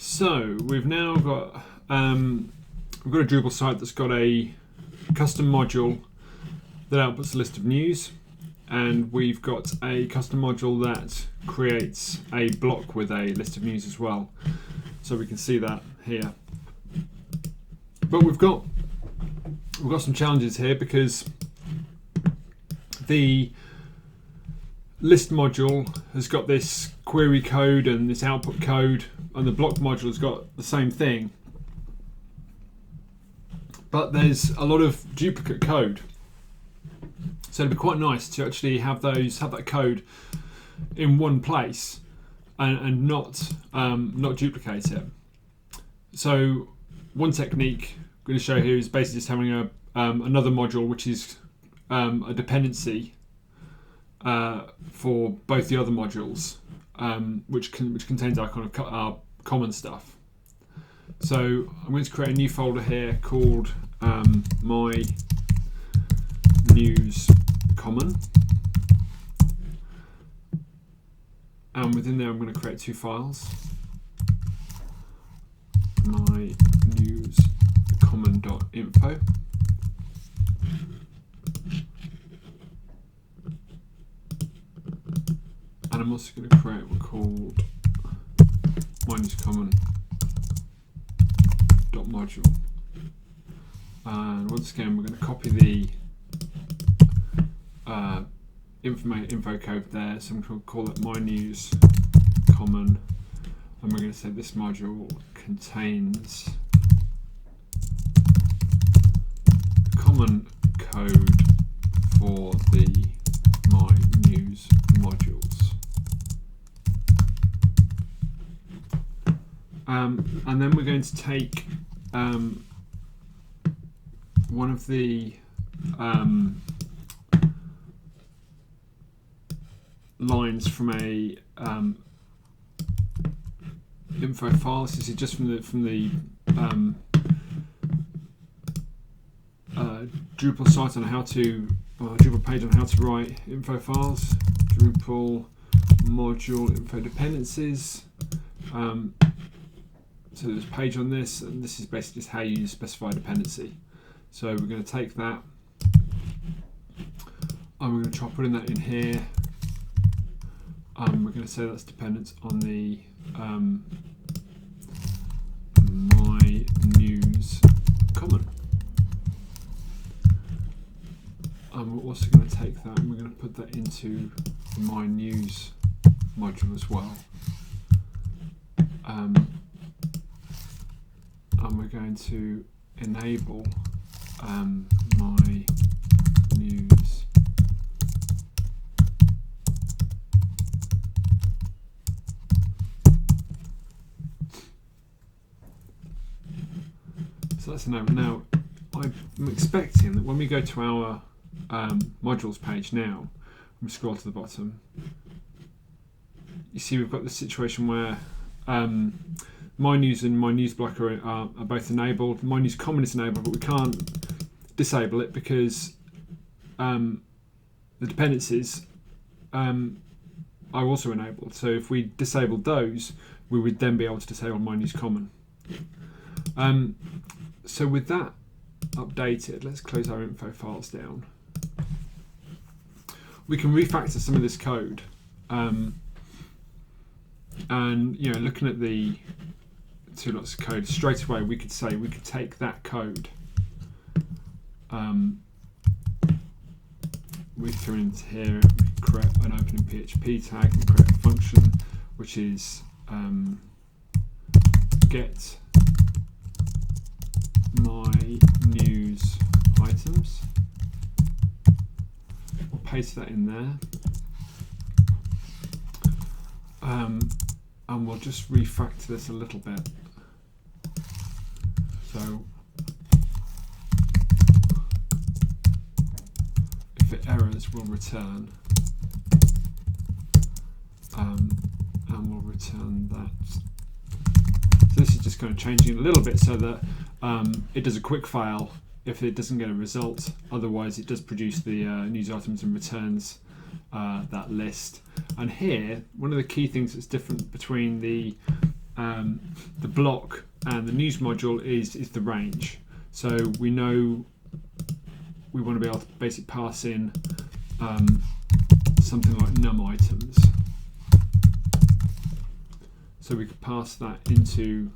So we've now got we've got a Drupal site that's got a custom module that outputs a list of news, and we've got a custom module that creates a block with a list of news as well. So we can see that here. But we've got some challenges here because the list module has got this query code and this output code, and the block module has got the same thing. But there's a lot of duplicate code. So it'd be quite nice to actually have that code in one place and not duplicate it. So one technique I'm going to show here is basically just having another module which is a dependency for both the other modules, which contains our kind of our common stuff. So I'm going to create a new folder here called my news common, and within there I'm going to create two files: my news common.info and I'm also going to create one called my news common.module. And once again, we're going to copy the info code there. So I'm going to call it my news common, and we're going to say this module contains common code for the my news modules. And then we're going to take one of the lines from a info file. So this is just from the Drupal site on how to Drupal page on how to write info files. Drupal module info dependencies. So there's a page on this, and this is basically just how you specify a dependency. So we're going to take that, and we're going to try putting that in here. We're going to say that's dependent on the my news common. And we're also going to take that and we're going to put that into the my news module as well. And we're going to enable my news so that's enabled. Now I'm expecting that when we go to our modules page now, we scroll to the bottom, you see we've got this situation where my news and my news block are both enabled. My news common is enabled, but we can't disable it because the dependencies are also enabled. So if we disabled those, we would then be able to disable my news common. So with that updated, let's close our info files down. We can refactor some of this code, and looking at the two lots of code straight away, we could say we could take that code we threw into here. We can create an opening PHP tag and create a function which is get my news items. We'll paste that in there, and we'll just refactor this a little bit. So if it errors, we'll return, and we'll return that. So this is just kind of changing it a little bit so that it does a quick file if it doesn't get a result. Otherwise, it does produce the news items and returns that list. And here, one of the key things that's different between the the block and the news module is the range. So we know we want to be able to basically pass in something like num items. So we could pass that into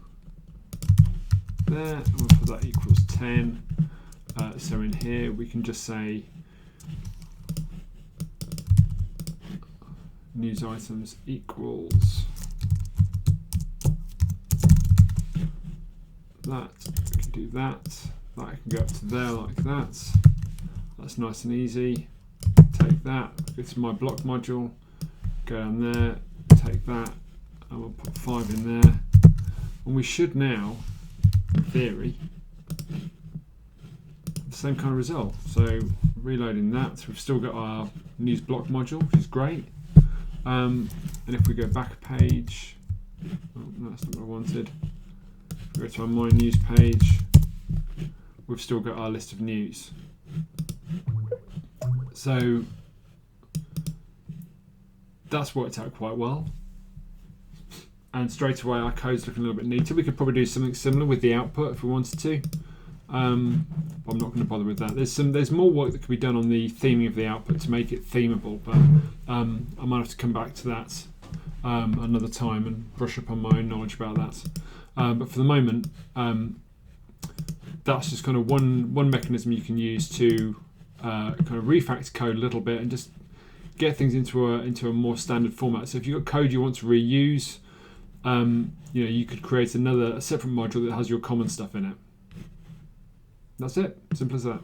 there, and we'll put that equals 10. So in here we can just say news items equals that. We can do that. That can go up to there like that. That's nice and easy. Take that, go to my block module, go down there, take that, and we'll put 5 in there. And we should now, in theory, have the same kind of result. So reloading that, we've still got our news block module, which is great. And if we go back a page, oh, no, that's not what I wanted. If we go to our My News page, we've still got our list of news. So that's worked out quite well. And straight away our code's looking a little bit neater. We could probably do something similar with the output if we wanted to. But I'm not going to bother with that. There's more work that could be done on the theming of the output to make it themable, but I might have to come back to that another time and brush up on my own knowledge about that. But for the moment, that's just kind of one mechanism you can use to kind of refactor code a little bit and just get things into a more standard format. So if you've got code you want to reuse, you could create a separate module that has your common stuff in it. That's it. Simple as that.